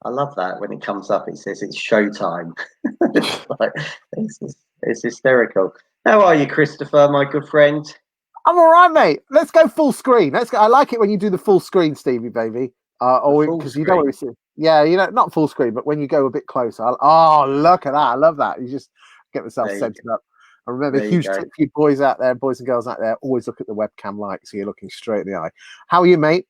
I love that when it comes up. It says it's showtime. It's like it's hysterical. How are you, Christopher, my good friend? I'm all right, mate. Let's go full screen. Let's go. I like it when you do the full screen, Stevie, baby. The Or full because you don't screen. want to see. Yeah, not full screen, but when you go a bit closer. Oh, look at that! I love that. You just get myself There you centered go. up. And remember, There you huge go. tip for you boys out there, boys and girls out there. Always look at the webcam light, so you're looking straight in the eye. How are you, mate?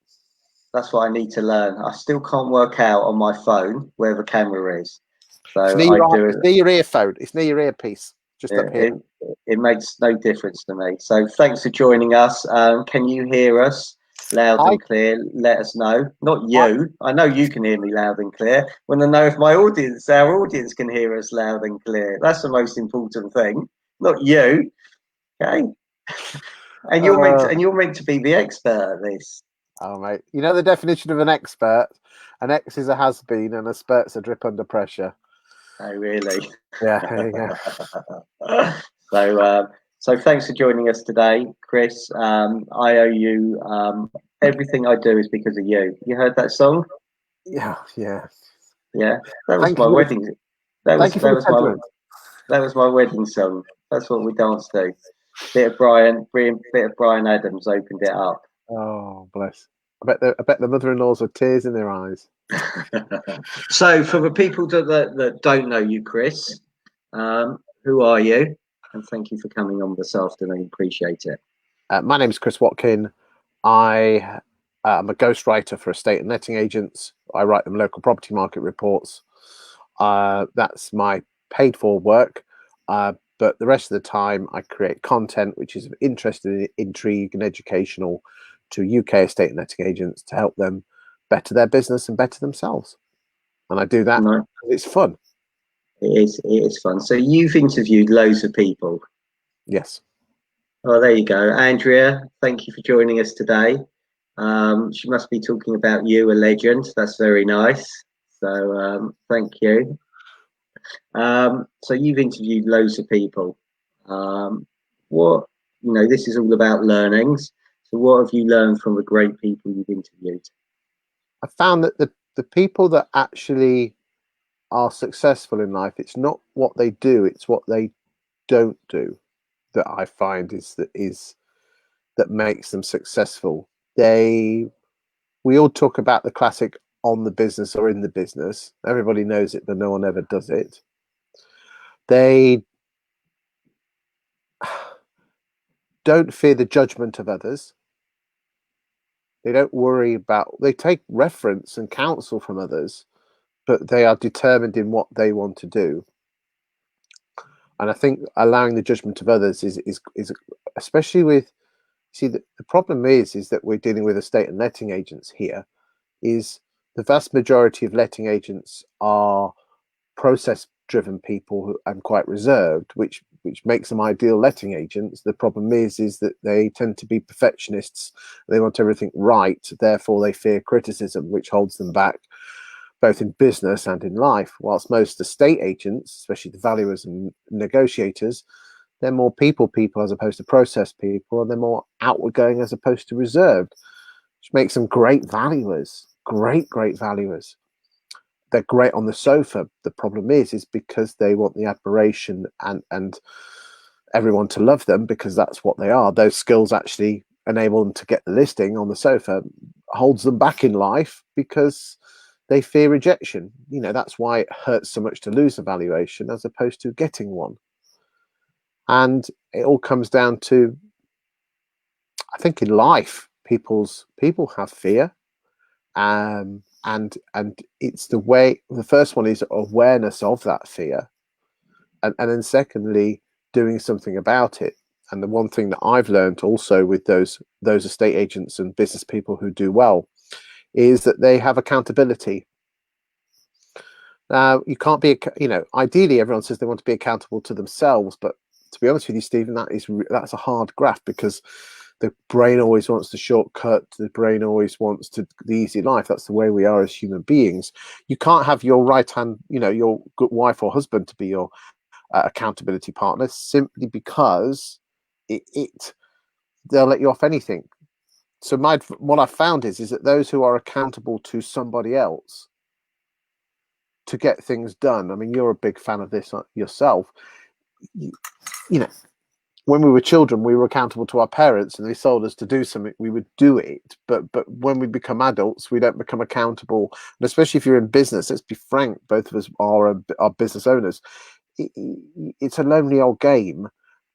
That's what I need to learn. I still can't work out on my phone where the camera is. It's So near I your do it. it's near your earphone. It's near your earpiece, just up here. It, it makes no difference to me. So thanks for joining us. Can you hear us loud I, and clear? Let us know. Not I you. I know you can hear me loud and clear. Want to know if our audience can hear us loud and clear. That's the most important thing. Not you. Okay. uh, And you're meant to be the expert at this. oh, mate. You know the definition of an expert? An ex is a has been, and a spurt's a drip under pressure. Oh, really? Yeah, there you go. so, so thanks for joining us today, Chris. I owe you everything I do is because of you. You heard that song? Yeah, yeah. Yeah, that was Thank my you for the wedding. That thank was you for that the was my sentiment. that was my wedding song. That's what we danced to. Bit of Brian Adams opened it up. Oh, bless. I bet the mother-in-laws with tears in their eyes. So, for the people that don't know you, Chris, who are you? And thank you for coming on this afternoon. Appreciate it. My name is Chris Watkin. I am a ghostwriter for estate and letting agents. I write them local property market reports. That's my paid for work. But the rest of the time, I create content which is of interest, intrigue, and educational to UK estate and letting agents to help them better their business and better themselves. And I do that No, because it's fun. it is fun. So you've interviewed loads of people. Yes. Oh, there you go. Andrea, thank you for joining us today. She must be talking about you, a legend. That's very nice. So thank you. So you've interviewed loads of people. Um, what, this is all about learnings. So what have you learned from the great people you've interviewed? I found that the people that actually are successful in life, it's not what they do, it's what they don't do that I find is that makes them successful. We all talk about the classic on the business or in the business. Everybody knows it, but no one ever does it. They don't fear the judgment of others. They don't worry about, they take reference and counsel from others, but they are determined in what they want to do. And I think allowing the judgment of others is especially with, see, the problem is that we're dealing with estate and letting agents here. Is the vast majority of letting agents are process driven people and quite reserved, which makes them ideal letting agents. The problem is that they tend to be perfectionists. They want everything right, therefore they fear criticism, which holds them back both in business and in life. Whilst most estate agents, especially the valuers and negotiators, they're more people as opposed to process people, and they're more outward going as opposed to reserved, which makes them great valuers. Great valuers. They're great on the sofa. The problem is because they want the admiration and everyone to love them, because that's what they are. Those skills actually enable them to get the listing on the sofa, holds them back in life because they fear rejection. That's why it hurts so much to lose a valuation as opposed to getting one. And it all comes down to, I think in life, people have fear. And it's the first one is awareness of that fear, and then secondly doing something about it. And the one thing that I've learned also with those estate agents and business people who do well is that they have accountability. Now, you can't be, ideally everyone says they want to be accountable to themselves, but to be honest with you, Stephen, that's a hard graft, because the brain always wants the shortcut. The brain always wants the easy life. That's the way we are as human beings. You can't have your right hand, your good wife or husband to be your accountability partner, simply because they'll let you off anything. So what I've found is that those who are accountable to somebody else to get things done. I mean, you're a big fan of this yourself. You know, when we were children, we were accountable to our parents, and they sold us to do something, we would do it. But when we become adults, we don't become accountable. And especially if you're in business, let's be frank, both of us are business owners. It's a lonely old game.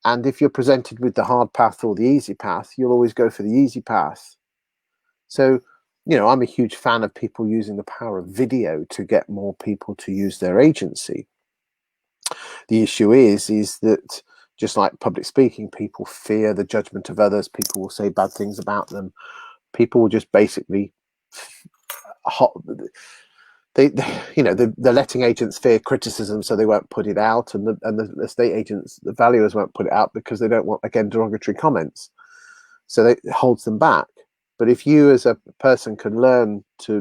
And if you're presented with the hard path or the easy path, you'll always go for the easy path. So, I'm a huge fan of people using the power of video to get more people to use their agency. The issue is that, just like public speaking, people fear the judgment of others. People will say bad things about them. People will just basically, they're letting agents fear criticism, so they won't put it out, and the estate agents, the valuers, won't put it out because they don't want, again, derogatory comments. So it holds them back. But if you as a person can learn to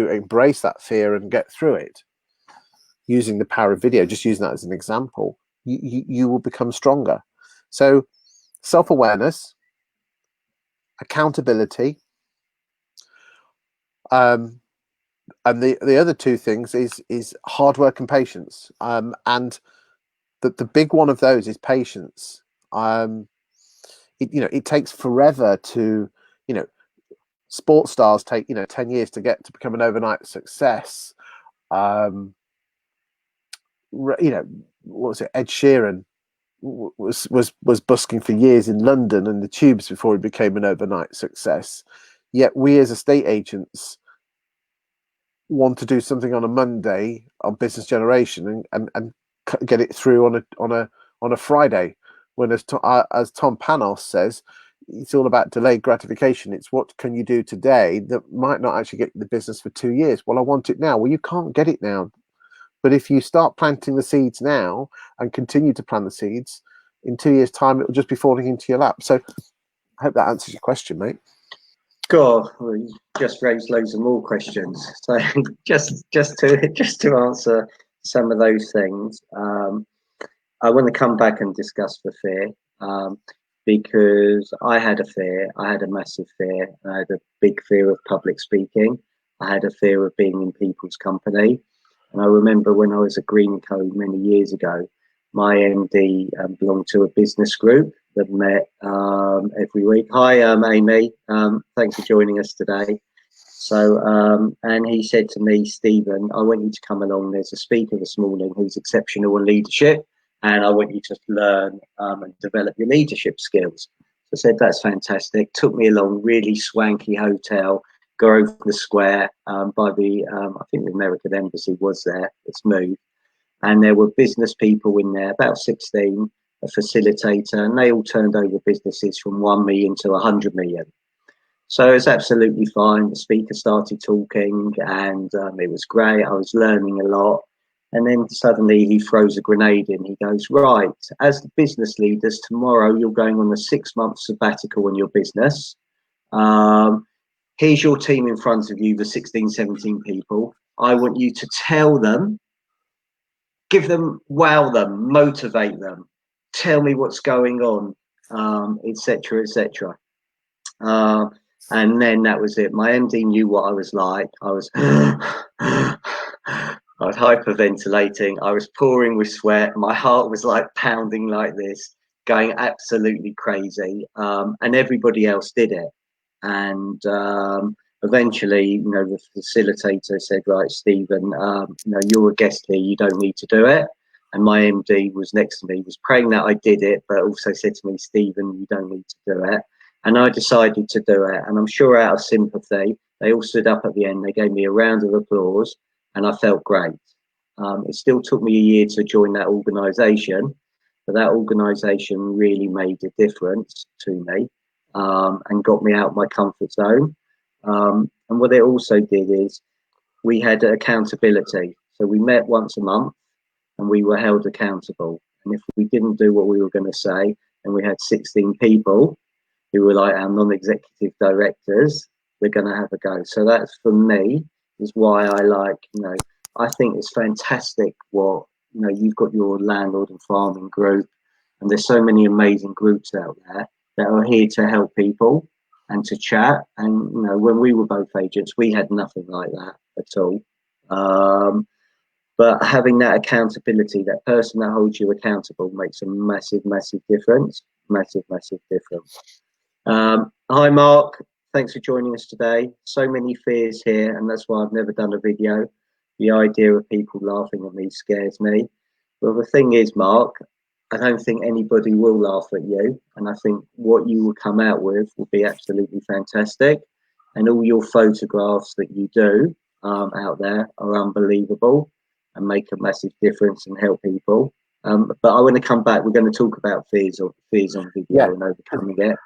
embrace that fear and get through it, using the power of video, just using that as an example, you will become stronger. So self-awareness, accountability, and the other two things is hard work and patience. And the big one of those is patience. It takes forever to, sports stars take 10 years to become an overnight success. What was it? Ed Sheeran was busking for years in London and the tubes before he became an overnight success. Yet we as estate agents want to do something on a Monday on business generation and get it through on a Friday. When, as Tom Panos says, it's all about delayed gratification. It's what can you do today that might not actually get the business for 2 years. Well, I want it now. Well, you can't get it now. But if you start planting the seeds now and continue to plant the seeds, in 2 years' time, it will just be falling into your lap. So I hope that answers your question, mate. God, well, you just raised loads of more questions. So just to answer some of those things, I want to come back and discuss the fear, because I had a fear. I had a massive fear. I had a big fear of public speaking. I had a fear of being in people's company. And I remember when I was at Greenco many years ago, my MD belonged to a business group that met every week. Hi, Amy. Thanks for joining us today. So, and he said to me, Stephen, I want you to come along. There's a speaker this morning who's exceptional in leadership, and I want you to learn and develop your leadership skills. So I said, that's fantastic. Took me along, really swanky hotel, Grosvenor Square, by the, I think the American Embassy was there, it's moved. And there were business people in there, about 16, a facilitator, and they all turned over businesses from 1 million to 100 million. So it's absolutely fine. The speaker started talking, and it was great. I was learning a lot. And then suddenly he throws a grenade in. He goes, right, as the business leaders, tomorrow you're going on a 6-month sabbatical in your business. Here's your team in front of you, the 16, 17 people. I want you to tell them, give them, wow them, motivate them, tell me what's going on, etc., etc. And then that was it. My MD knew what I was like. I was hyperventilating. I was pouring with sweat. My heart was like pounding like this, going absolutely crazy. And everybody else did it. And eventually, the facilitator said, right, Stephen, you're a guest here. You don't need to do it. And my MD was next to me, was praying that I did it, but also said to me, Stephen, you don't need to do it. And I decided to do it. And I'm sure out of sympathy, they all stood up at the end. They gave me a round of applause, and I felt great. It still took me a year to join that organisation, but that organisation really made a difference to me, and got me out of my comfort zone. And what it also did is we had accountability. So we met once a month and we were held accountable. And if we didn't do what we were going to say, and we had 16 people who were like our non-executive directors, we're going to have a go. So that's, for me, is why I like, I think it's fantastic what, you've got your landlord and farming group, and there's so many amazing groups out there that are here to help people and to chat. And, when we were both agents, we had nothing like that at all. But having that accountability, that person that holds you accountable, makes a massive, massive difference. Massive, massive difference. Hi, Mark. Thanks for joining us today. So many fears here, and that's why I've never done a video. The idea of people laughing at me scares me. Well, the thing is, Mark, I don't think anybody will laugh at you, and I think what you will come out with will be absolutely fantastic. And all your photographs that you do out there are unbelievable and make a massive difference and help people. But I want to come back. We're going to talk about fears on video and overcoming it.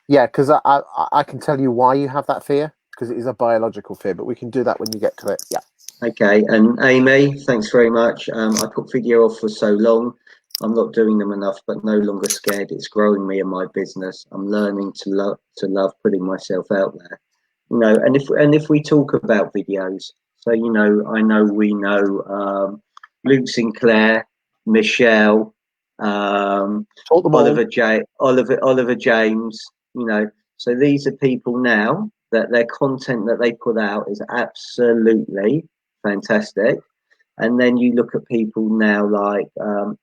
Yeah, because I can tell you why you have that fear, because it is a biological fear, but we can do that when you get to it. Yeah. Okay, and Amy, thanks very much. I put video off for so long. I'm not doing them enough, but no longer scared. It's growing me and my business. I'm learning to love putting myself out there. You know, and if we talk about videos, so you know, I know we know Luke Sinclair, Michelle, Oliver James. You know, so these are people now that their content that they put out is absolutely fantastic. And then you look at people now like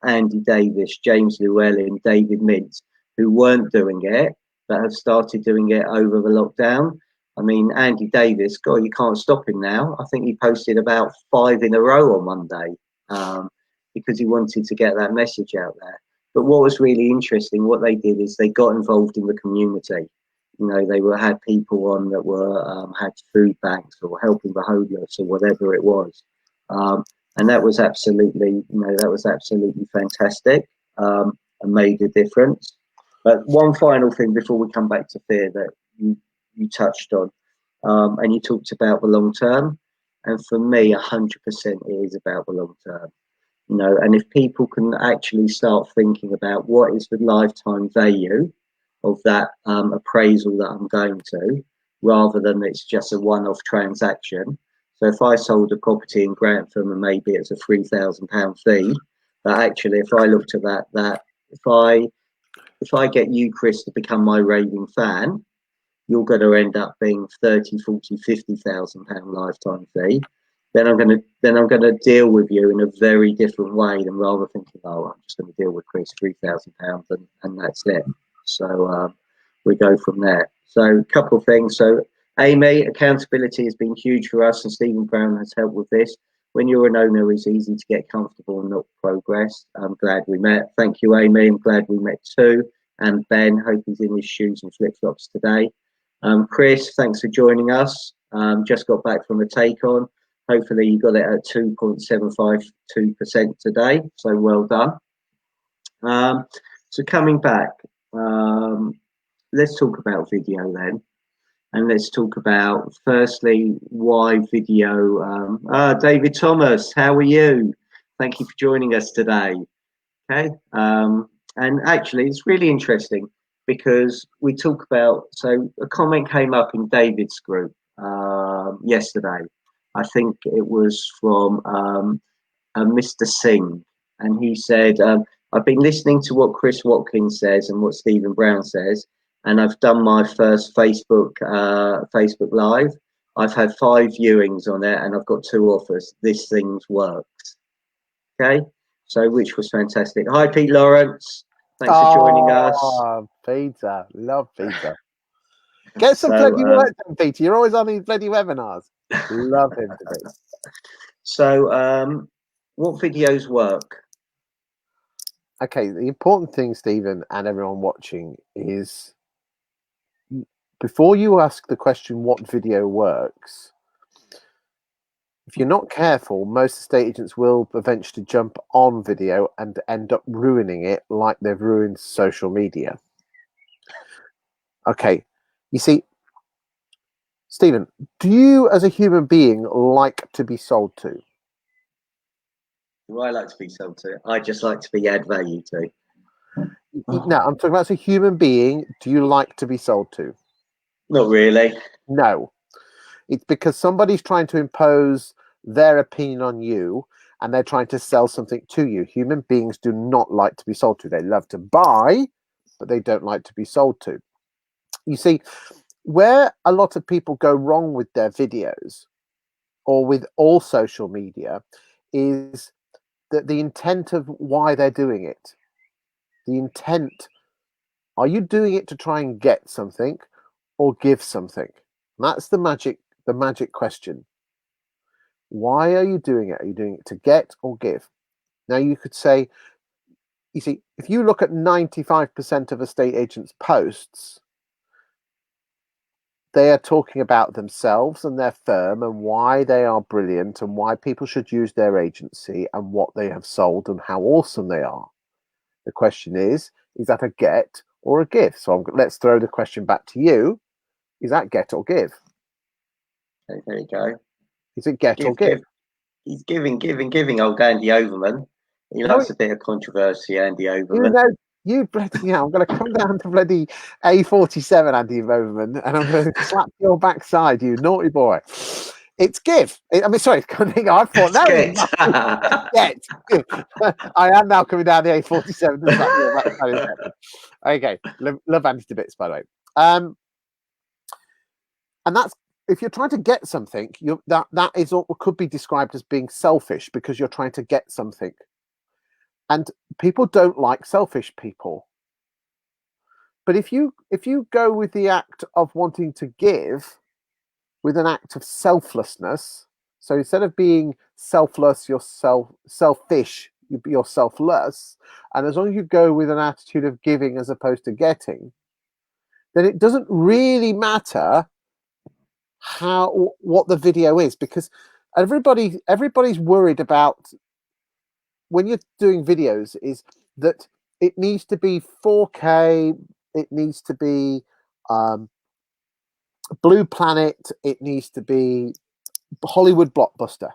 Andy Davis, James Llewellyn, David Mintz, who weren't doing it, but have started doing it over the lockdown. I mean, Andy Davis, God, you can't stop him now. I think he posted about 5 in a row on Monday because he wanted to get that message out there. But what was really interesting, what they did is they got involved in the community. You know, they had people on that were had food banks or helping the homeless or whatever it was. And that was absolutely, fantastic and made a difference. But one final thing before we come back to fear that you touched on, and you talked about the long term. And for me, 100% it is about the long term. You know, and if people can actually start thinking about what is the lifetime value of that appraisal that I'm going to, rather than it's just a one-off transaction. So if I sold a property in Grantham and maybe it's a £3,000 fee, but actually if I looked at that if I get you, Chris, to become my raving fan, you're going to end up being 30, 40, 50,000 pound lifetime fee. Then I'm going to deal with you in a very different way than rather thinking, oh, I'm just going to deal with Chris £3,000 and that's it. So we go from there. So a couple of things. So Amy, accountability has been huge for us, and Stephen Brown has helped with this. When you're an owner, it's easy to get comfortable and not progress. I'm glad we met. Thank you, Amy. I'm glad we met too. And Ben, hope he's in his shoes and flip flops today. Chris, thanks for joining us. Just got back from a take on. Hopefully you got it at 2.752% today. So well done. So coming back, let's talk about video then. And let's talk about, firstly, why video. David Thomas, how are you? Thank you for joining us today. Okay. And actually, it's really interesting because we talk about, so a comment came up in David's group yesterday. I think it was from Mr. Singh. And he said, I've been listening to what Chris Watkin says and what Stephen Brown says, and I've done my first Facebook Live. I've had 5 viewings on it, and I've got 2 offers. This thing works. Okay, so which was fantastic. Hi, Pete Lawrence. Thanks for joining us. Peter, love Peter. Get some bloody work done, Peter. You're always on these bloody webinars. Love him to bits. So, what videos work? Okay, the important thing, Stephen, and everyone watching, is before you ask the question what video works, if you're not careful, most estate agents will eventually jump on video and end up ruining it like they've ruined social media. Okay, you see, Stephen, do you as a human being like to be sold to? Do I like to be sold to? I just like to be add value to. No, I'm talking about as a human being. Do you like to be sold to? Not really. No. It's because somebody's trying to impose their opinion on you and they're trying to sell something to you. Human beings do not like to be sold to. They love to buy, but they don't like to be sold to. You see, where a lot of people go wrong with their videos or with all social media is that the intent of why they're doing it. The intent, are you doing it to try and get something or give something? That's the magic question. Why are you doing it? Are you doing it to get or give? Now you could say, you see, if you look at 95% of estate agents' posts, they are talking about themselves and their firm and why they are brilliant and why people should use their agency and what they have sold and how awesome they are. The question is that a get or a give? So let's throw the question back to you. Is that get or give? Okay, there you go. Is it get or give? He's giving old Andy Overman. He loves a bit of controversy, Andy Overman. You bloody hell, I'm going to come down to bloody A47, Andy Overman, and I'm going to slap your backside, you naughty boy. It's give. I mean, sorry, I thought, no, it's get. I am now coming down the A47 to slap your backside. Okay, love Andy to bits, by the way. And that's, if you're trying to get something, that is what could be described as being selfish because you're trying to get something. And people don't like selfish people. But if you go with the act of wanting to give with an act of selflessness, so instead of being selfless, you're selfish, you're selfless, and as long as you go with an attitude of giving as opposed to getting, then it doesn't really matter what the video is, because everybody's worried about, when you're doing videos, is that it needs to be 4K, it needs to be Blue Planet, it needs to be Hollywood blockbuster.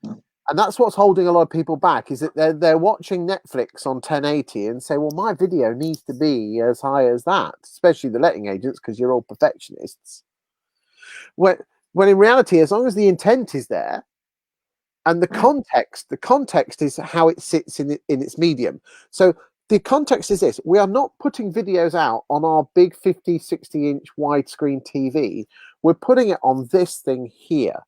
And that's what's holding a lot of people back, is that they're watching Netflix on 1080 and say, well, my video needs to be as high as that, especially the letting agents, because you're all perfectionists. When in reality, as long as the intent is there, and the context is how it sits in its medium. So the context is this: we are not putting videos out on our big 50, 60-inch widescreen TV. We're putting it on this thing here.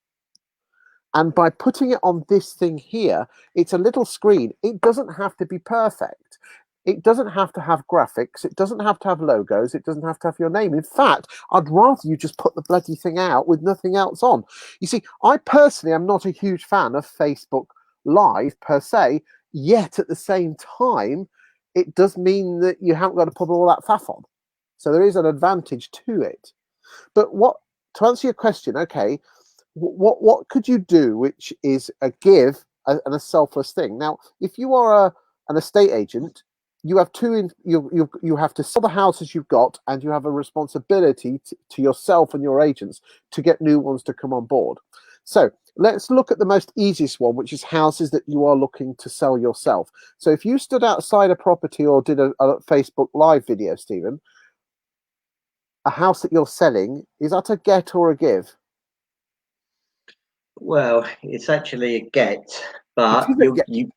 And by putting it on this thing here, it's a little screen. It doesn't have to be perfect. It doesn't have to have graphics. It doesn't have to have logos. It doesn't have to have your name. In fact, I'd rather you just put the bloody thing out with nothing else on. You see, I personally am not a huge fan of Facebook Live per se, yet at the same time, it does mean that you haven't got to put all that faff on. So there is an advantage to it. But to answer your question, okay, what could you do which is a give and a selfless thing? Now, if you are an estate agent, you have you have to sell the houses you've got, and you have a responsibility to yourself and your agents to get new ones to come on board. So let's look at the most easiest one, which is houses that you are looking to sell yourself. So if you stood outside a property or did a Facebook Live video, Stephen, a house that you're selling, is that a get or a give? Well, it's actually a get, but you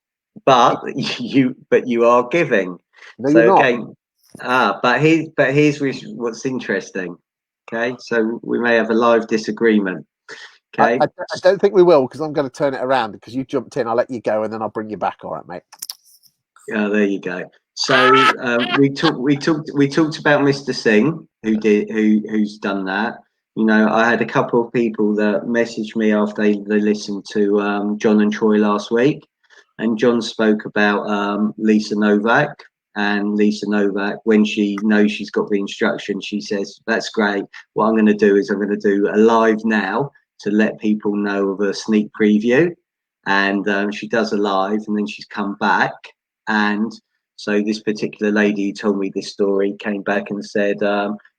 are giving. No, so you're not. Again, but here's what's interesting. Okay, so we may have a live disagreement. Okay, I don't think we will, because I'm going to turn it around, because you jumped in. I'll let you go and then I'll bring you back. All right, mate. Yeah, there you go. So we talked about Mr. Singh, who's done that. You know, I had a couple of people that messaged me after they listened to John and Troy last week, and John spoke about Lisa Novak. And Lisa Novak, when she knows she's got the instruction, she says, "That's great. What I'm going to do is I'm going to do a live now to let people know of a sneak preview." And she does a live, and then she's come back. And so this particular lady who told me this story came back and said,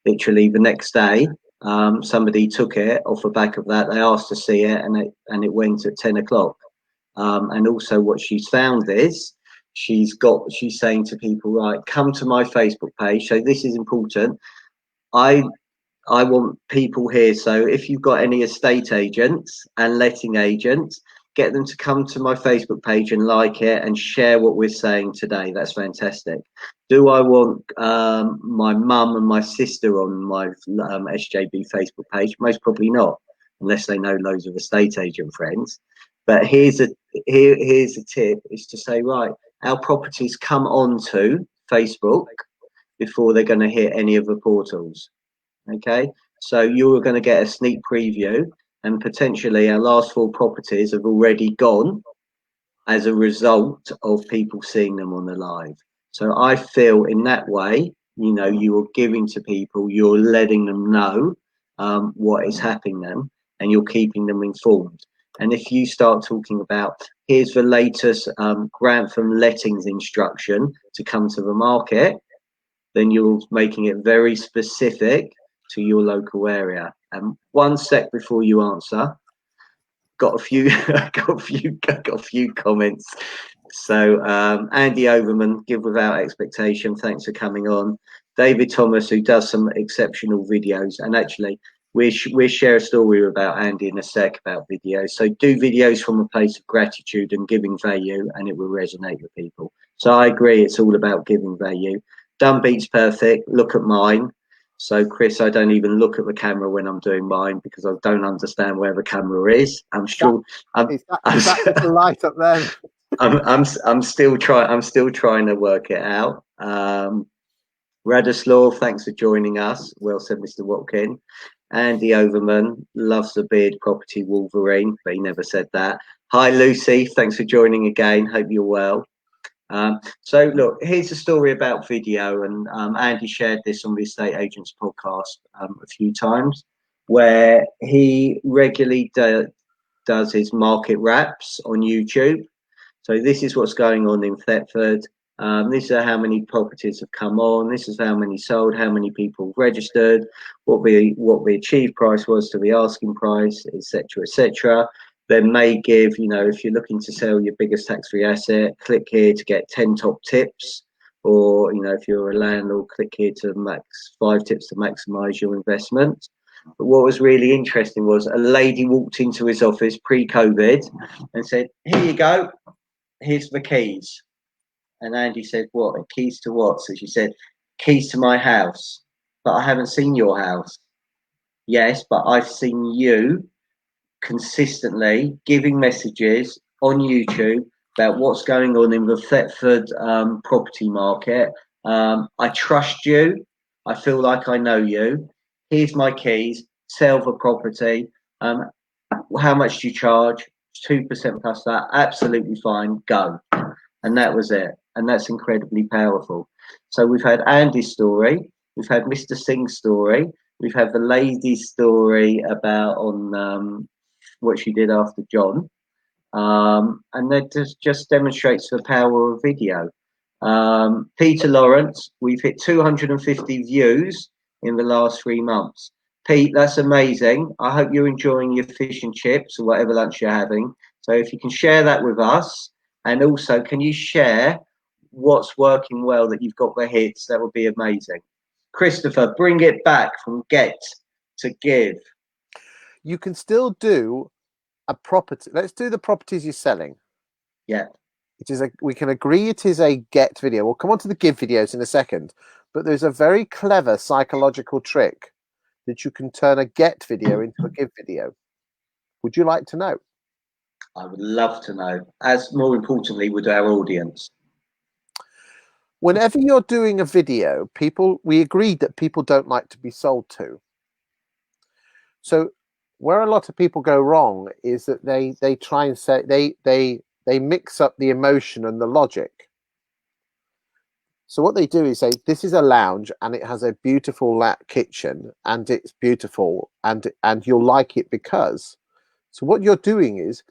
literally the next day, somebody took it off the back of that. They asked to see it, and it went at 10 o'clock. And also what she's found is she's saying to people, right, come to my Facebook page. So this is important. I want people here. So if you've got any estate agents and letting agents, get them to come to my Facebook page and like it and share what we're saying today. That's fantastic. Do I want my mum and my sister on my SJB Facebook page? Most probably not, unless they know loads of estate agent friends. But here's a tip: is to say, right, our properties come onto Facebook before they're going to hit any of the portals. Okay, so you're going to get a sneak preview, and potentially our last 4 properties have already gone as a result of people seeing them on the live. So I feel in that way, you know, you are giving to people, you're letting them know what is happening them, and you're keeping them informed. And if you start talking about, here's the latest Grantham lettings instruction to come to the market, then you're making it very specific to your local area. And one sec before you answer, got a few got a few comments. So Andy Overman, give without expectation, thanks for coming on. David Thomas, who does some exceptional videos, and actually we'll share a story about Andy in a sec about videos. So do videos from a place of gratitude and giving value, and it will resonate with people. So I agree, it's all about giving value. Done beats perfect. Look at mine. So Chris, I don't even look at the camera when I'm doing mine because I don't understand where the camera is. I'm sure. Is that the light up there? I'm still trying to work it out. Radislaw, thanks for joining us. Well said, Mr. Watkin. Andy Overman loves the beard property Wolverine, but he never said that. Hi Lucy, thanks for joining again. Hope you're well. So look, here's a story about video, and Andy shared this on the Estate Agents podcast a few times, where he regularly does his market wraps on YouTube. So this is what's going on in Thetford. This is how many properties have come on. This is how many sold, how many people registered, what the achieved price was to the asking price, etc., etc. They may give, you know, if you're looking to sell your biggest tax-free asset, click here to get 10 top tips. Or, you know, if you're a landlord, click here to 5 tips to maximize your investment. But what was really interesting was a lady walked into his office pre-COVID and said, here you go, here's the keys. And Andy said, what, keys to what? So she said, keys to my house. But I haven't seen your house. Yes, but I've seen you consistently giving messages on YouTube about what's going on in the Thetford property market. I trust you. I feel like I know you. Here's my keys. Sell the property. How much do you charge? 2% plus that. Absolutely fine. Go. And that was it. And that's incredibly powerful. So we've had Andy's story. We've had Mr. Singh's story. We've had the lady's story about on what she did after John, and that just demonstrates the power of video. Peter Lawrence, we've hit 250 views in the last 3 months. Pete, that's amazing. I hope you're enjoying your fish and chips or whatever lunch you're having. So if you can share that with us, and also can you share what's working well that you've got the hits, that would be amazing. Christopher, bring it back from get to give. You can still do a property. Let's do the properties you're selling. Yeah. We can agree it is a get video. We'll come on to the give videos in a second, but there's a very clever psychological trick that you can turn a get video into a give video. Would you like to know? I would love to know, as more importantly would our audience. Whenever you're doing a video, we agreed that people don't like to be sold to. So where a lot of people go wrong is that they try and say they mix up the emotion and the logic. So what they do is say, this is a lounge and it has a beautiful kitchen and it's beautiful and you'll like it because. So what you're doing is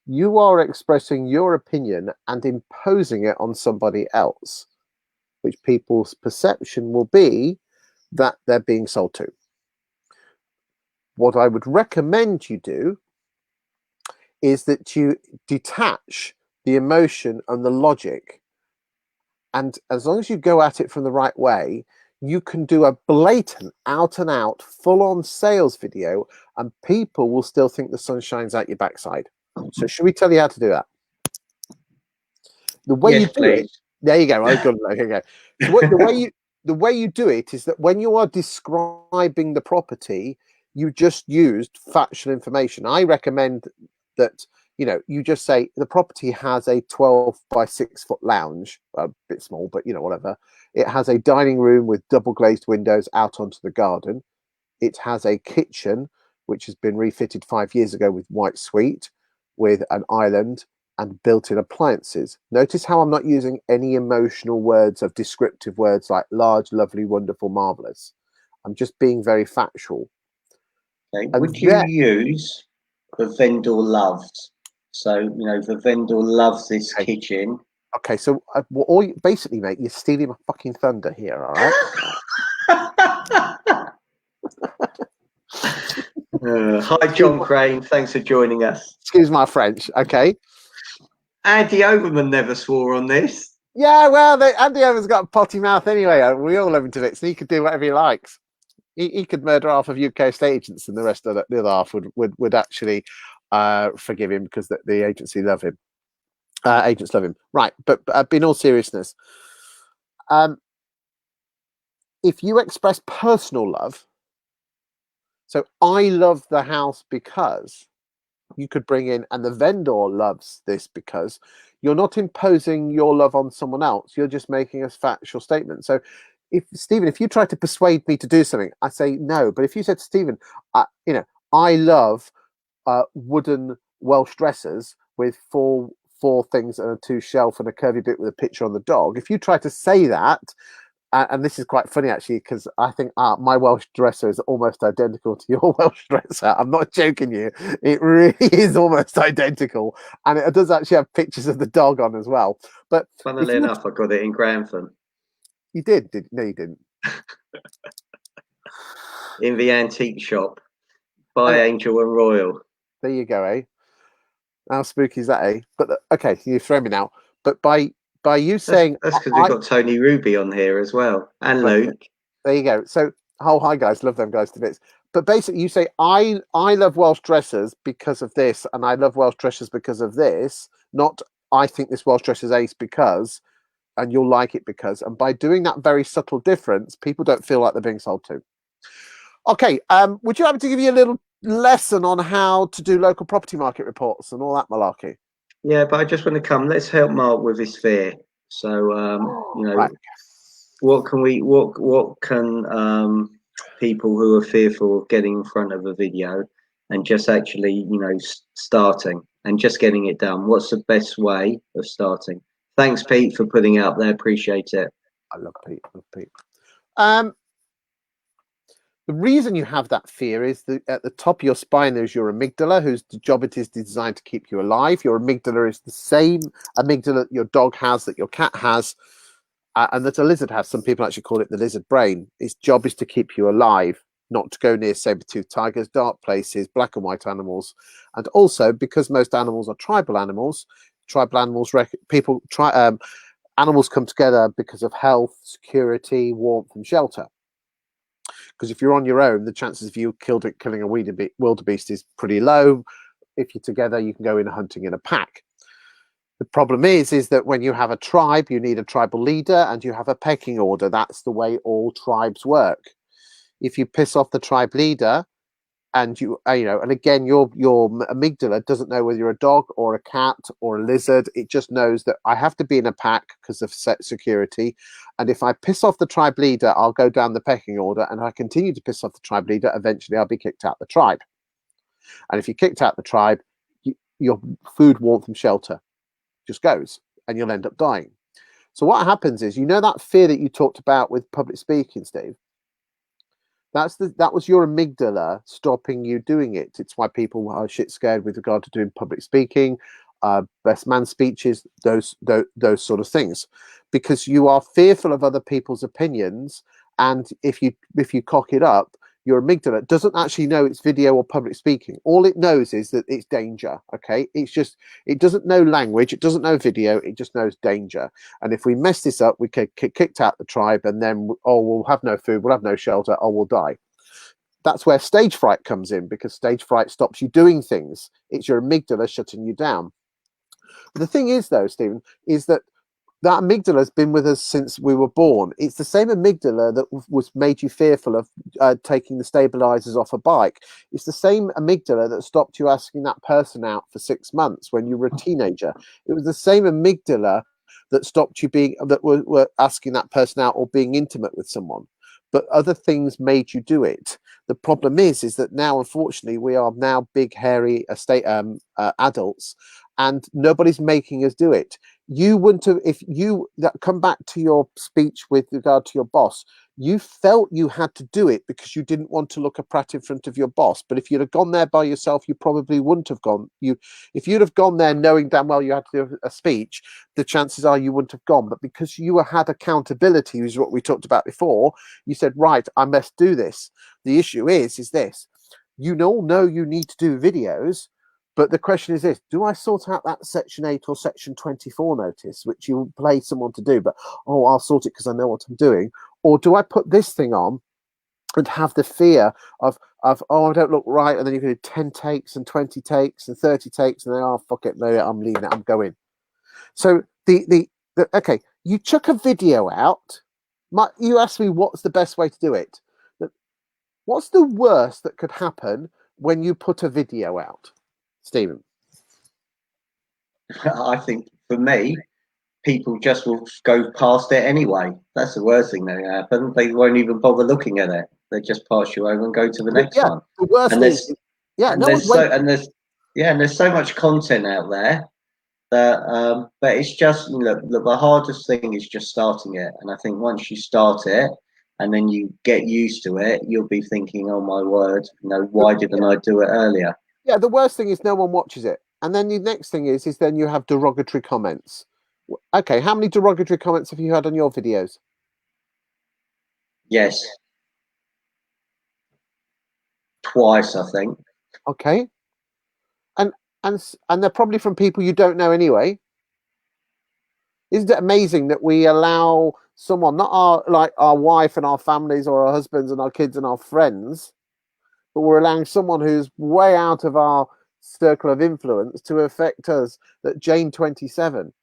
you are expressing your opinion and imposing it on somebody else, which people's perception will be that they're being sold to. What I would recommend you do is that you detach the emotion and the logic. And as long as you go at it from the right way, you can do a blatant, out and out, full on sales video and people will still think the sun shines out your backside. So should we tell you how to do that? The way yes, you do please. it, there you go. Okay, go. So the way you do it is that when you are describing the property, you just used factual information. I recommend that you just say the property has a 12 by 6 foot lounge, a bit small, but whatever. It has a dining room with double glazed windows out onto the garden. It has a kitchen which has been refitted 5 years ago with white suite, with an island and built-in appliances. Notice how I'm not using any emotional words of descriptive words like large, lovely, wonderful, marvelous. I'm just being very factual. Okay. And Would you use the vendor loves? So, the vendor loves this kitchen. Okay, so basically, mate, you're stealing my fucking thunder here, all right? Hi, John Crane. Thanks for joining us. Excuse my French, okay? Andy Overman never swore on this. Yeah, well, Andy Overman's got a potty mouth anyway. We all love him to bits, so he could do whatever he likes. He could murder half of UK estate agents, and the rest of the other half would actually forgive him because the agency love him. Agents love him, right? But in all seriousness, if you express personal love, so I love the house because, you could bring in, and the vendor loves this because, you're not imposing your love on someone else. You're just making a factual statement. So, Stephen, if you try to persuade me to do something, I say no. But if you said, Stephen, I love wooden Welsh dressers with four things and a 2 shelf and a curvy bit with a picture on the dog. If you try to say that, and this is quite funny actually, because I think my Welsh dresser is almost identical to your Welsh dresser. I'm not joking you. It really is almost identical. And it does actually have pictures of the dog on as well. But funnily enough, I got it in Grantham. You did? No, you didn't. In the antique shop by Angel and Royal. There you go, eh? How spooky is that, eh? But okay, you throw me now. But by you saying that's because we've got Tony Ruby on here as well, and Luke. There you go. So, hi guys, love them guys to bits. But basically, you say I love Welsh dressers because of this, and I love Welsh dressers because of this. Not I think this Welsh dress is ace because, and you'll like it because. And by doing that very subtle difference, people don't feel like they're being sold to. Okay, would you like me to give you a little lesson on how to do local property market reports and all that malarkey? Yeah, but I just want to come. Let's help Mark with his fear. So, right. what can people who are fearful of getting in front of a video and just actually, starting and just getting it done? What's the best way of starting? Thanks, Pete, for putting it up there. Appreciate it. I love Pete. The reason you have that fear is that at the top of your spine there's your amygdala, whose job it is designed to keep you alive. Your amygdala is the same amygdala that your dog has, that your cat has, and that a lizard has. Some people actually call it the lizard brain. Its job is to keep you alive, not to go near saber-toothed tigers, dark places, black and white animals. And also, because most animals are tribal animals, animals come together because of health, security, warmth, and shelter. Because if you're on your own, the chances of you killing a wildebeest is pretty low. If you're together, you can go in hunting in a pack. The problem is that when you have a tribe, you need a tribal leader and you have a pecking order. That's the way all tribes work. If you piss off the tribe leader, and and again, your amygdala doesn't know whether you're a dog or a cat or a lizard. It just knows that I have to be in a pack because of security. And if I piss off the tribe leader, I'll go down the pecking order. And if I continue to piss off the tribe leader, eventually I'll be kicked out the tribe. And if you're kicked out the tribe, your food, warmth, and shelter just goes, and you'll end up dying. So what happens is, that fear that you talked about with public speaking, Steve. That was your amygdala stopping you doing it. It's why people are shit scared with regard to doing public speaking, best man speeches, those sort of things, because you are fearful of other people's opinions. And if you cock it up, your amygdala doesn't actually know it's video or public speaking. All it knows is that it's danger. Okay, it doesn't know language, it doesn't know video, it just knows danger. And if we mess this up, we get kicked out the tribe, and then we'll have no food, we'll have no shelter, we'll die. That's where stage fright comes in, because stage fright stops you doing things. It's your amygdala shutting you down. But the thing is, though, Stephen, is that that amygdala has been with us since we were born. It's the same amygdala that was made you fearful of taking the stabilizers off a bike. It's the same amygdala that stopped you asking that person out for 6 months when you were a teenager. It was the same amygdala that stopped you were asking that person out or being intimate with someone. But other things made you do it. The problem is that now, unfortunately, we are now big, hairy adults, and nobody's making us do it. You wouldn't have, if you come back to your speech with regard to your boss, you felt you had to do it because you didn't want to look a prat in front of your boss. But if you'd have gone there by yourself, you probably wouldn't have gone. If you'd have gone there knowing damn well you had to do a speech, the chances are you wouldn't have gone. But because you had accountability, is what we talked about before, you said, right, I must do this. The issue is this: you all know you need to do videos. But the question is this: do I sort out that Section 8 or Section 24 notice, which you pay someone to do, but, oh, I'll sort it because I know what I'm doing? Or do I put this thing on and have the fear of oh, I don't look right, and then you're going to do 10 takes and 20 takes and 30 takes, and then, oh, fuck it, no, I'm leaving it, I'm going. So, okay, you chuck a video out. You asked me what's the best way to do it. What's the worst that could happen when you put a video out, Stephen? I think for me, people just will go past it anyway. That's the worst thing that can happen. They won't even bother looking at it. They just pass you over and go to the next one. The worst And thing, there's so much content out there that but it's just look, the hardest thing is just starting it. And I think once you start it and then you get used to it, you'll be thinking, oh my word, why didn't I do it earlier? Yeah, the worst thing is no one watches it. And then the next thing is then you have derogatory comments. Okay, how many derogatory comments have you had on your videos? Yes. Twice, I think. Okay. And they're probably from people you don't know anyway. Isn't it amazing that we allow someone, not our wife and our families or our husbands and our kids and our friends, but we're allowing someone who's way out of our circle of influence to affect us, that Jane 27.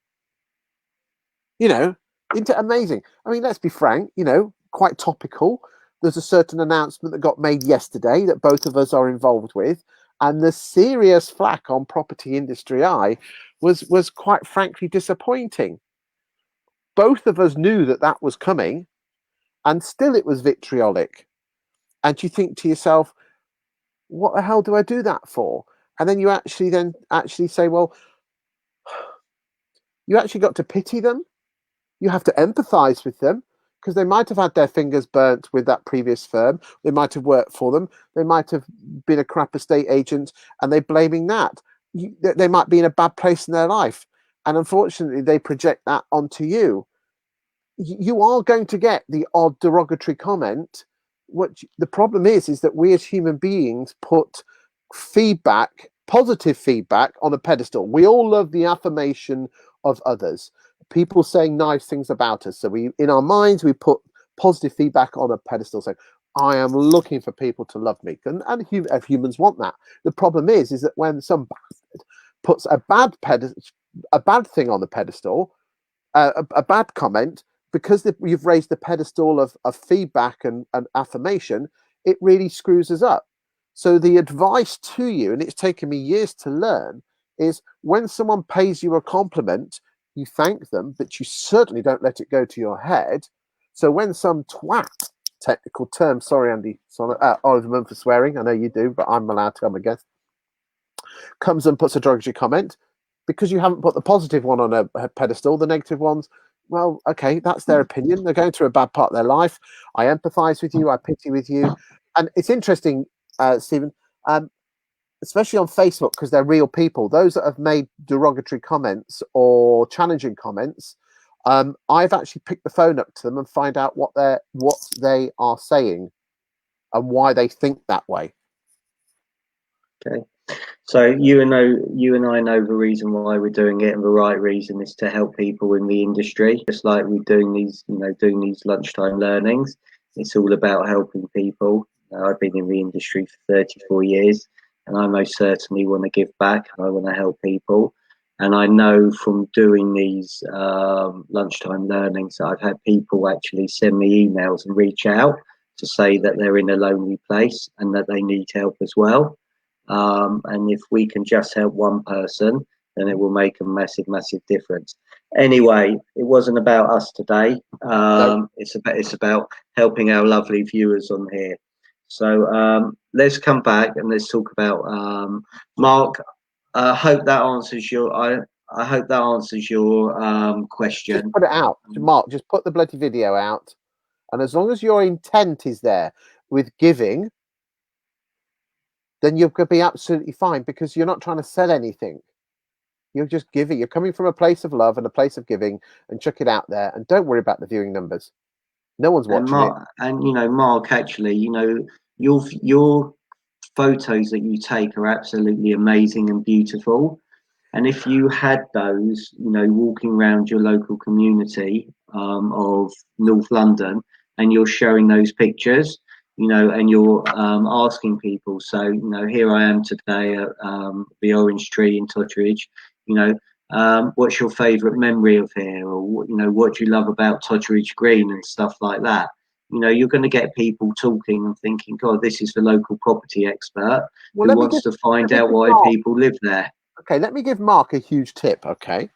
Isn't it amazing? I mean, let's be frank, quite topical. There's a certain announcement that got made yesterday that both of us are involved with, and the serious flack on Property Industry Eye was quite frankly disappointing. Both of us knew that was coming, and still it was vitriolic. And you think to yourself, what the hell do I do that for? And then you actually say, well, you actually got to pity them. You have to empathize with them, because they might have had their fingers burnt with that previous firm. They might have worked for them. They might have been a crap estate agent, and they're blaming that. They might be in a bad place in their life. And unfortunately, they project that onto you. You are going to get the odd derogatory comment. What the problem is that we as human beings put positive feedback on a pedestal. We all love the affirmation of others, people saying nice things about us. So in our minds, we put positive feedback on a pedestal, saying, I am looking for people to love me. And humans want that. The problem is that when some bastard puts a bad thing on the pedestal, a bad comment, because you've raised the pedestal of feedback and affirmation, it really screws us up. So the advice to you, and it's taken me years to learn, is when someone pays you a compliment, you thank them, but you certainly don't let it go to your head. So when some twat, technical term, sorry, Andy, Oliver Munn for swearing, I know you do, but I'm allowed to, I'm a guest, comes and puts a derogatory comment, because you haven't put the positive one on a pedestal, the negative ones, well, okay, that's their opinion. They're going through a bad part of their life. I empathize with you. I pity with you. And it's interesting, Stephen, especially on Facebook, because they're real people. Those that have made derogatory comments or challenging comments, I've actually picked the phone up to them and find out what they are saying and why they think that way. Okay. So you and I know the reason why we're doing it, and the right reason is to help people in the industry. Just like we're doing these lunchtime learnings, it's all about helping people. I've been in the industry for 34 years, and I most certainly want to give back. I want to help people, And I know from doing these lunchtime learnings that I've had people actually send me emails and reach out to say that they're in a lonely place and that they need help as well. And if we can just help one person, then it will make a massive, massive difference. Anyway, it wasn't about us today. No. It's about helping our lovely viewers on here. So let's come back and let's talk about Mark. I hope that answers your. I hope that answers your Just question. put it out, Mark. Just put the bloody video out, and as long as your intent is there with giving, then you're going to be absolutely fine, because you're not trying to sell anything. You're just giving. You're coming from a place of love and a place of giving, and chuck it out there, and don't worry about the viewing numbers. No one's And watching it. Mark, and Mark, actually, your photos that you take are absolutely amazing and beautiful. And if you had those, walking around your local community of North London, and you're showing those pictures, and you're asking people, so, here I am today at the Orange Tree in Totteridge, what's your favourite memory of here? Or, what do you love about Totteridge Green and stuff like that? You're going to get people talking and thinking, God, this is the local property expert who wants to find out why people live there. Okay, let me give Mark a huge tip, okay?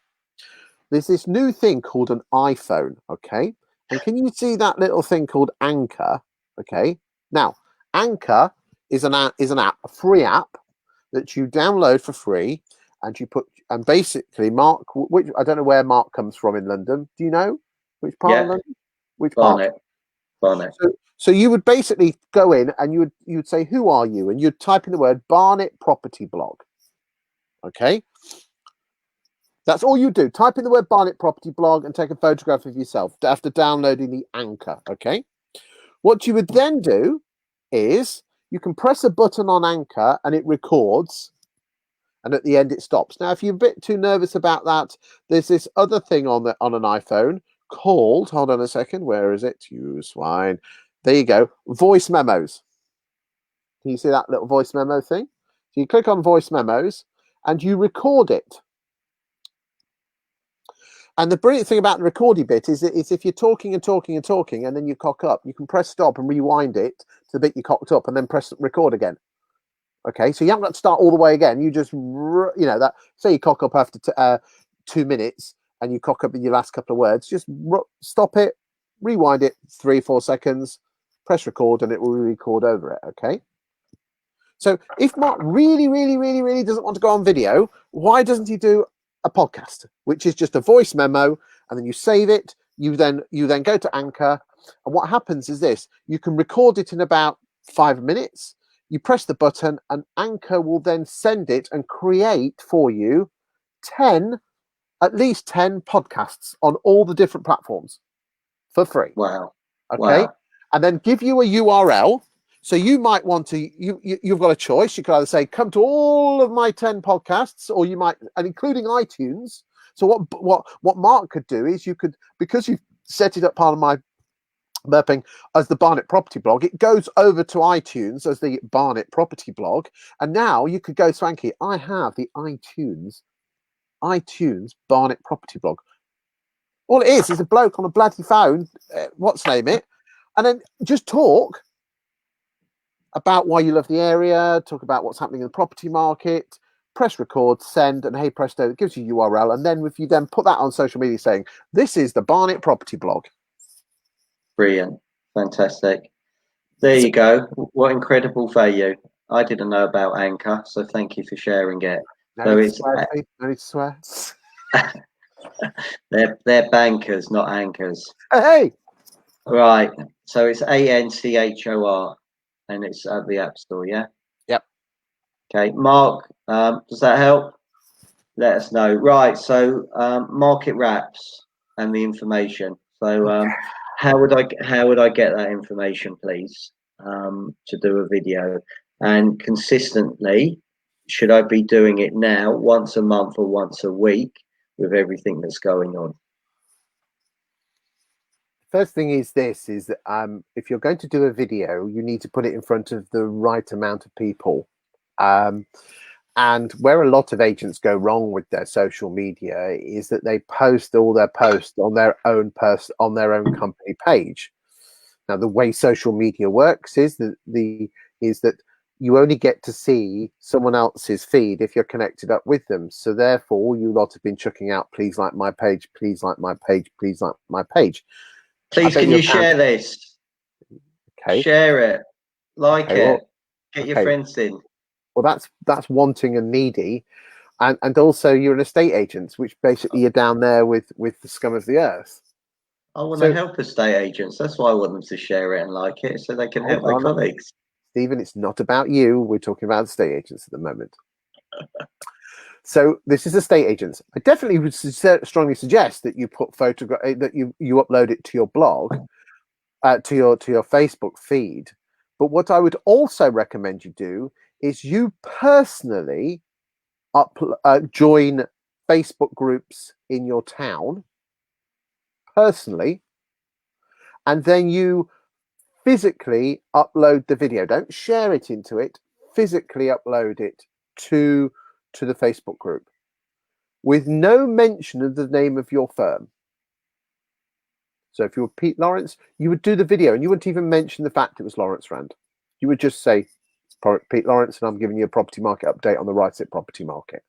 There's this new thing called an iPhone, okay? And can you see that little thing called Anchor, okay? Now, Anchor is an app, a free app that you download for free, and basically, Mark, which I don't know where Mark comes from in London. Do you know which part of London? Which part? Barnet. So you would basically go in and you would say, who are you? And you'd type in the word Barnet Property Blog. Okay. That's all you do. Type in the word Barnet Property Blog and take a photograph of yourself after downloading the Anchor. Okay. What you would then do is you can press a button on Anchor and it records, and at the end it stops. Now, if you're a bit too nervous about that, there's this other thing on an iPhone called, hold on a second, where is it? You swine. There you go. Voice memos. Can you see that little voice memo thing? So you click on voice memos and you record it. And the brilliant thing about the recording bit is if you're talking and talking and talking and then you cock up, you can press stop and rewind it to the bit you cocked up and then press record again. Okay, so you haven't got to start all the way again. You just, that. Say you cock up after 2 minutes and you cock up in your last couple of words. Just stop it, rewind it 3-4 seconds, press record, and it will record over it. Okay. So if Mark really, really, really, really doesn't want to go on video, why doesn't he do a podcast, which is just a voice memo, and then you save it? You then go to Anchor, and what happens is this: you can record it in about 5 minutes. You press the button, and Anchor will then send it and create for you at least 10 podcasts on all the different platforms for free. Wow. Okay. Wow. And then give you a URL. So you might want to, you've got a choice. You could either say, come to all of my 10 podcasts, or you might, and including iTunes. So what Mark could do is because you've set it up part of my burping as the Barnet Property Blog, it goes over to iTunes as the Barnet Property Blog. And now you could go, Swanky, I have the iTunes Barnet Property Blog. All it is a bloke on a bloody phone, name it, and then just talk about why you love the area, talk about what's happening in the property market, press record, send, and hey presto, it gives you URL. And then if you then put that on social media saying, this is the Barnet Property Blog. Brilliant. Fantastic. There you go. What incredible value. I didn't know about Anchor, so thank you for sharing it. No need to swear. They're bankers, not anchors. Hey! Right. So it's ANCHOR, and it's at the App Store, yeah? Yep. Okay. Mark, does that help? Let us know. Right. So market wraps and the information. So how would I get that information, please, to do a video? And consistently, should I be doing it now, once a month or once a week, with everything that's going on? First thing is this: is that if you're going to do a video, you need to put it in front of the right amount of people. And where a lot of agents go wrong with their social media is that they post all their posts on their own company page. Now, the way social media works is that you only get to see someone else's feed if you're connected up with them. So therefore, you lot have been chucking out, please like my page, please like my page, please like my page. Please, can you share this? Okay. Share it, like Okay, it, well, get your okay. friends in. Well, that's wanting and needy, and also you're an estate agent, which basically you're down there with the scum of the earth. I want to So help estate agents. That's why I want them to share it and like it, so they can help hold their on, colleagues. Stephen, it's not about you. We're talking about estate agents at the moment. So this is estate agents. I definitely would strongly suggest that you put that you upload it to your blog, to your Facebook feed. But what I would also recommend you do is you personally join Facebook groups in your town personally, and then you physically upload the video. Don't share it into it. Physically upload it to the Facebook group with no mention of the name of your firm. So if you were Pete Lawrence, you would do the video and you wouldn't even mention the fact it was Lawrence Rand. You would just say, it's Pete Lawrence and I'm giving you a property market update on the Right It property market.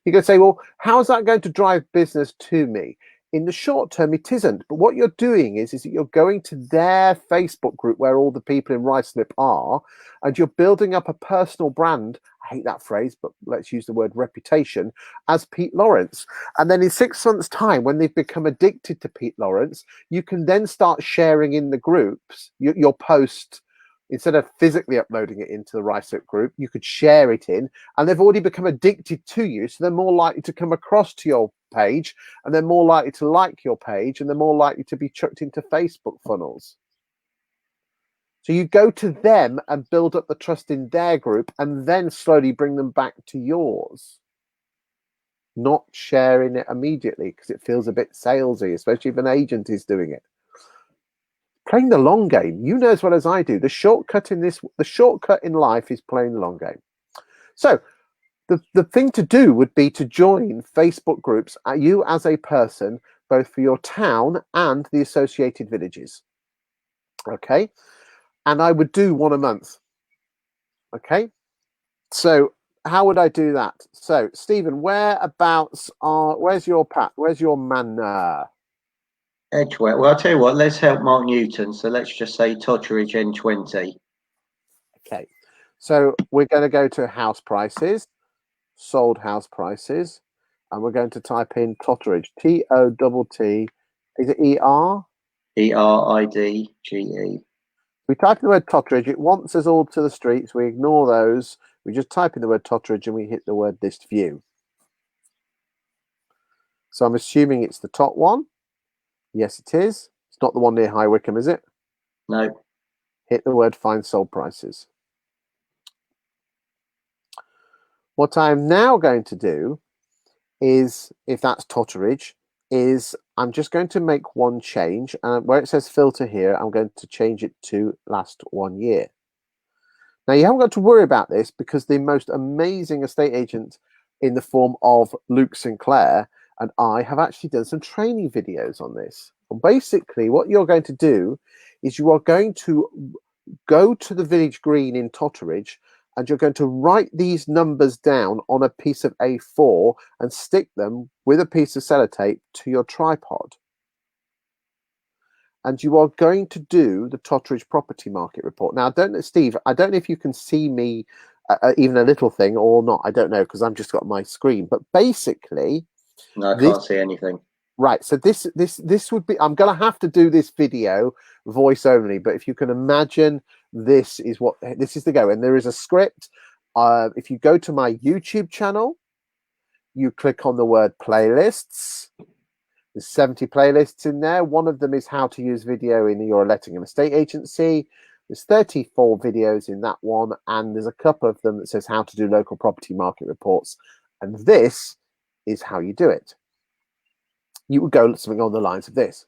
You can say, well, how is that going to drive business to me? In the short term, it isn't. But what you're doing is that you're going to their Facebook group where all the people in Ruislip are, and you're building up a personal brand. I hate that phrase, but let's use the word reputation as Pete Lawrence. And then in 6 months' time, when they've become addicted to Pete Lawrence, you can then start sharing in the groups your post. Instead of physically uploading it into the Ruislip group, you could share it in, and they've already become addicted to you. So they're more likely to come across to your page, and they're more likely to like your page, and they're more likely to be chucked into Facebook funnels. So you go to them and build up the trust in their group, and then slowly bring them back to yours. Not sharing it immediately because it feels a bit salesy, especially if an agent is doing it. Playing the long game. You know as well as I do. The shortcut in life is playing the long game. So the thing to do would be to join Facebook groups, you as a person, both for your town and the associated villages. Okay, and I would do one a month. Okay, so how would I do that? So Stephen, where's your Pat? Where's your manor? Edgeware. Well, I'll tell you what, let's help Mark Newton. So let's just say Totteridge N20. Okay, so we're going to go to house prices, sold house prices, and we're going to type in Totteridge, Tott, is it ER? ERIDGE. We type in the word Totteridge, it wants us all to the streets, we ignore those, we just type in the word Totteridge and we hit the word list view. So I'm assuming it's the top one. Yes, it is. It's not the one near High Wycombe, is it? No. Hit the word find sold prices. What I'm now going to do is, if that's Totteridge, is I'm just going to make one change. And where it says filter here, I'm going to change it to last 1 year. Now, you haven't got to worry about this because the most amazing estate agent in the form of Luke Sinclair and I have actually done some training videos on this. And basically, what you're going to do is you are going to go to the village green in Totteridge and you're going to write these numbers down on a piece of A4 and stick them with a piece of sellotape to your tripod. And you are going to do the Totteridge property market report. Now, I don't know, Steve, I don't know if you can see me even a little thing or not. I don't know because I've just got my screen. But basically, no, I can't see anything. Right. So this would be. I'm going to have to do this video voice only. But if you can imagine, this is the go. And there is a script. If you go to my YouTube channel, you click on the word playlists. There's 70 playlists in there. One of them is how to use video in your letting and estate agency. There's 34 videos in that one, and there's a couple of them that says how to do local property market reports. And this is how you do it. You would go something on the lines of this.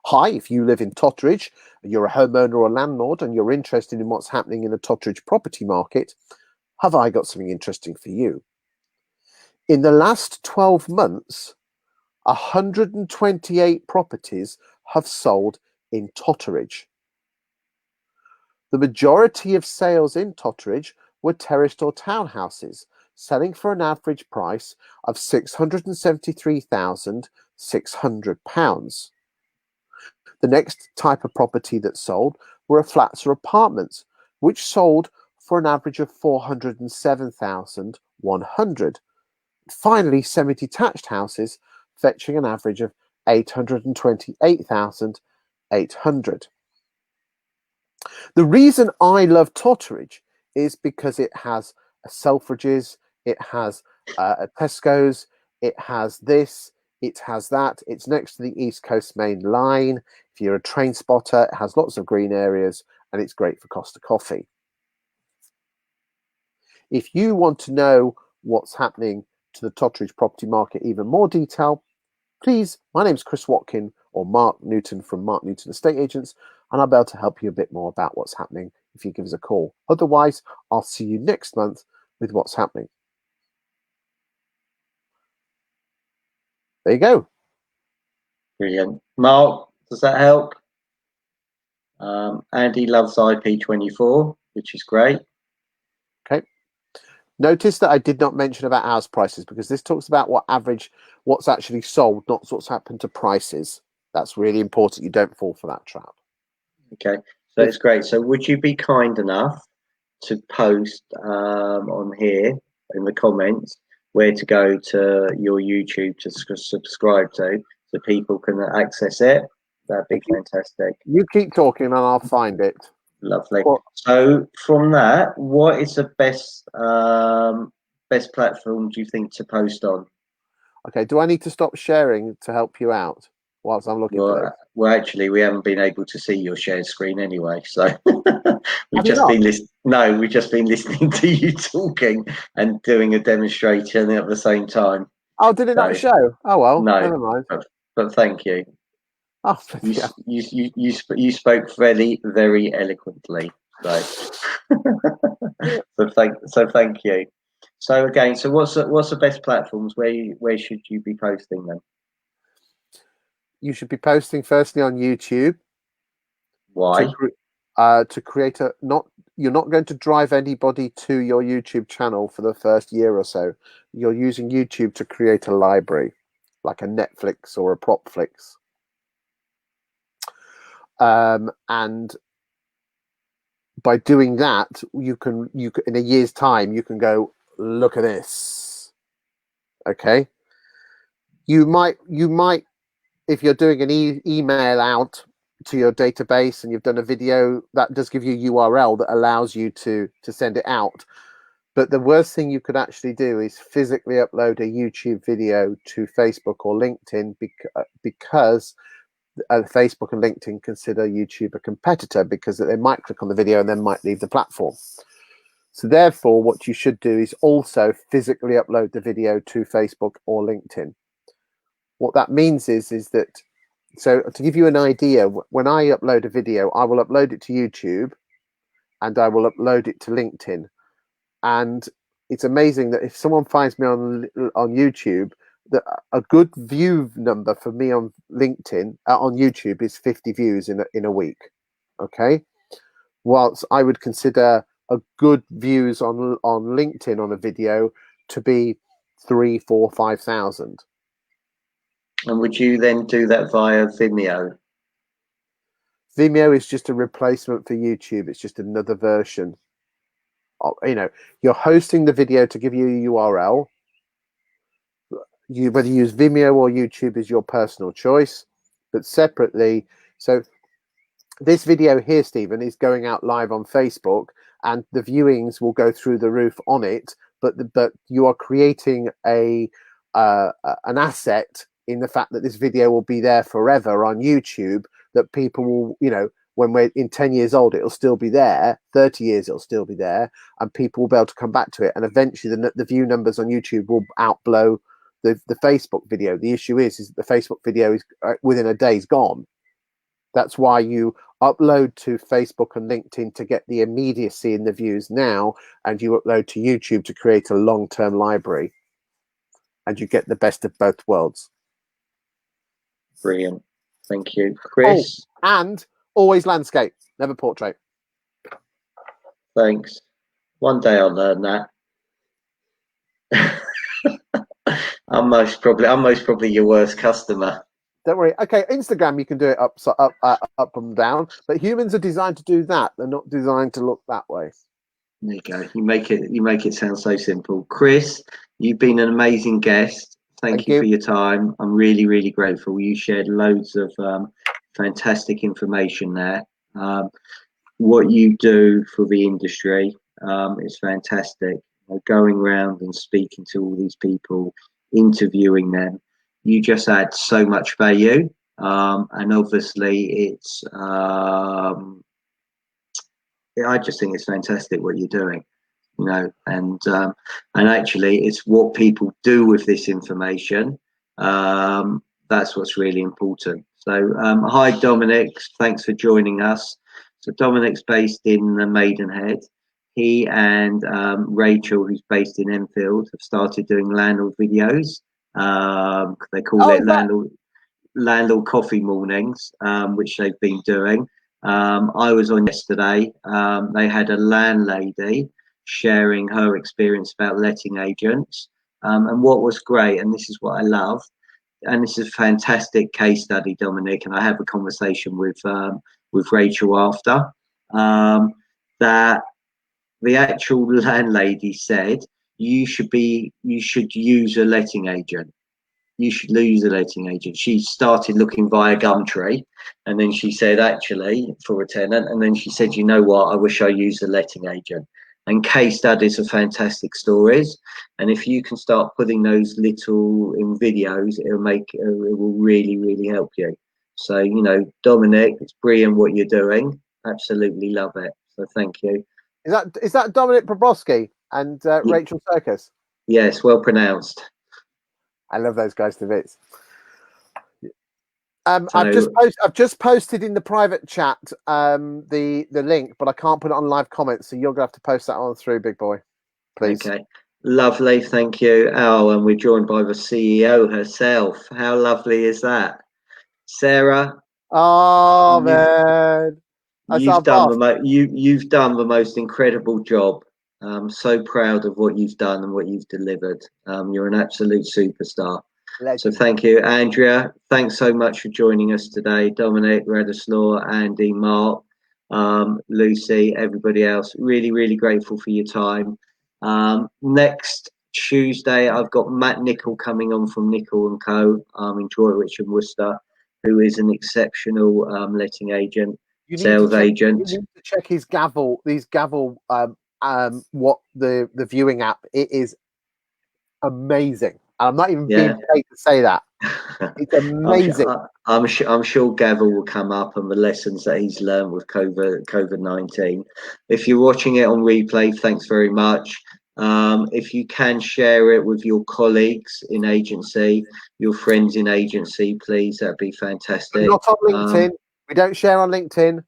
Hi, if you live in Totteridge, and you're a homeowner or a landlord, and you're interested in what's happening in the Totteridge property market, have I got something interesting for you? In the last 12 months, 128 properties have sold in Totteridge. The majority of sales in Totteridge were terraced or townhouses, selling for an average price of £673,600. The next type of property that sold were flats or apartments, which sold for an average of £407,100. Finally, semi-detached houses fetching an average of £828,800. The reason I love Totteridge is because it has a Selfridges, it has a Tesco's, it has this, it has that. It's next to the East Coast Main Line. If you're a train spotter, it has lots of green areas, and it's great for Costa Coffee. If you want to know what's happening to the Totteridge property market even more detail, please, my name's Chris Watkin or Mark Newton from Mark Newton Estate Agents, and I'll be able to help you a bit more about what's happening if you give us a call. Otherwise, I'll see you next month with what's happening. There you go. Brilliant. Mark, does that help? Andy loves IP24, which is great. Okay. Notice that I did not mention about house prices because this talks about what's actually sold, not what's happened to prices. That's really important. You don't fall for that trap. Okay, so it's great. So would you be kind enough to post on here in the comments where to go to your YouTube to subscribe to so people can access it? That'd be fantastic. You keep talking and I'll find it. Lovely. So from that, what is the best platform do you think to post on? Okay, do I need to stop sharing to help you out whilst I'm looking for this? Well, actually, we haven't been able to see your shared screen anyway, so we've just been listening to you talking and doing a demonstration at the same time. Oh, did it not show? Oh well, no, never mind. But thank you. Oh, you spoke very, very eloquently. So, so thank you. So again, so what's the best platforms? Where should you be posting them? You should be posting firstly on YouTube. Why? To create you're not going to drive anybody to your YouTube channel for the first year or so. You're using YouTube to create a library, like a Netflix or a Propflix. And by doing that, you can in a year's time you can go, look at this. Okay. You might if you're doing an email out to your database and you've done a video, that does give you a URL that allows you to send it out. But the worst thing you could actually do is physically upload a YouTube video to Facebook or LinkedIn because Facebook and LinkedIn consider YouTube a competitor because they might click on the video and then might leave the platform. So therefore, what you should do is also physically upload the video to Facebook or LinkedIn. What that means is that, so to give you an idea, when I upload a video, I will upload it to YouTube and I will upload it to LinkedIn. And it's amazing that if someone finds me on YouTube, that a good view number for me on LinkedIn, on YouTube is 50 views in a week. Okay. Whilst I would consider a good views on LinkedIn on a video to be 3, 4, 5,000. And would you then do that via Vimeo? Vimeo is just a replacement for YouTube. It's just another version. You're hosting the video to give you a URL. Whether you use Vimeo or YouTube is your personal choice, but separately. So this video here, Stephen, is going out live on Facebook, and the viewings will go through the roof on it. But you are creating an asset in the fact that this video will be there forever on YouTube. That people will, when we're in 10 years old, it'll still be there. 30 years, it'll still be there, and people will be able to come back to it. And eventually, the view numbers on YouTube will outblow the Facebook video. The issue is that the Facebook video is within a day's gone. That's why you upload to Facebook and LinkedIn to get the immediacy in the views now, and you upload to YouTube to create a long-term library. and you get the best of both worlds. Brilliant. Thank you, Chris. Oh, and always landscape, never portrait. Thanks. One day I'll learn that. I'm most probably your worst customer. Don't worry. Okay, Instagram you can do it up and down, but humans are designed to do that. They're not designed to look that way. There you go. You make it sound so simple. Chris, you've been an amazing guest. Thank you for your time. I'm really, really grateful. You shared loads of fantastic information there. What you do for the industry is fantastic. Going around and speaking to all these people, interviewing them, you just add so much value. And obviously, it's I just think it's fantastic what you're doing, and actually, it's what people do with this information. That's what's really important. So, hi, Dominic. Thanks for joining us. So, Dominic's based in Maidenhead. He and Rachel, who's based in Enfield, have started doing landlord videos. They call it landlord coffee mornings, which they've been doing. I was on yesterday. They had a landlady sharing her experience about letting agents. And what was great, and this is what I love, and this is a fantastic case study, Dominic, and I have a conversation with Rachel after, that the actual landlady said, you should use a letting agent. You should lose a letting agent. She started looking via Gumtree, and then she said, actually, for a tenant, and then she said, you know what, I wish I used a letting agent. And case studies are fantastic stories, and if you can start putting those little in videos, it will really, really help you. So, Dominic, it's brilliant what you're doing. Absolutely love it. So thank you. Is that Dominic Probrowski and Rachel Circus? Yes, well pronounced. I love those guys to bits. I've just posted in the private chat the link, but I can't put it on live comments, so you're gonna have to post that on through, big boy, please. Okay, lovely, thank you. Oh, and we're joined by the CEO herself. How lovely is that, Sarah? Oh man, you've done the most incredible job. I'm so proud of what you've done and what you've delivered. You're an absolute superstar. So thank you, Andrea. Thanks so much for joining us today. Dominic, Radislaw, Andy, Mark, Lucy, everybody else. Really, really grateful for your time. Next Tuesday, I've got Matt Nicol coming on from Nicol & Co. In Droitwich and Worcester, who is an exceptional letting agent, sales agent. You need to check his gavel. These gavel. What the viewing app? It is amazing. I'm not even being paid to say that. It's amazing. I'm sure Gavel will come up and the lessons that he's learned with COVID-19. If you're watching it on replay, thanks very much. If you can share it with your colleagues in agency, your friends in agency, please, that'd be fantastic. We're not on LinkedIn. We don't share on LinkedIn.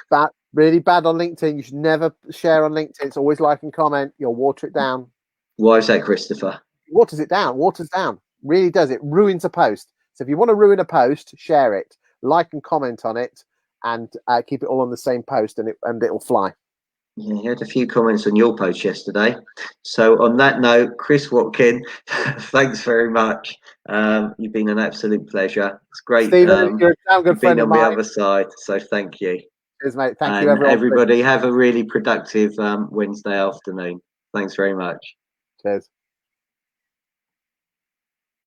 But really bad on LinkedIn. You should never share on LinkedIn. It's always like and comment. You'll water it down. Why is that, Christopher? Waters it down. Waters down. Really does. It ruins a post. So if you want to ruin a post, share it, like and comment on it, and keep it all on the same post, and it'll fly. Yeah, you had a few comments on your post yesterday. So on that note, Chris Watkin, thanks very much. You've been an absolute pleasure. It's great. Stephen, you're a damn good friend on of mine. the other side, so thank you. Cheers, mate. Thank you, everyone. Everybody have a really productive Wednesday afternoon. Thanks very much. Cheers.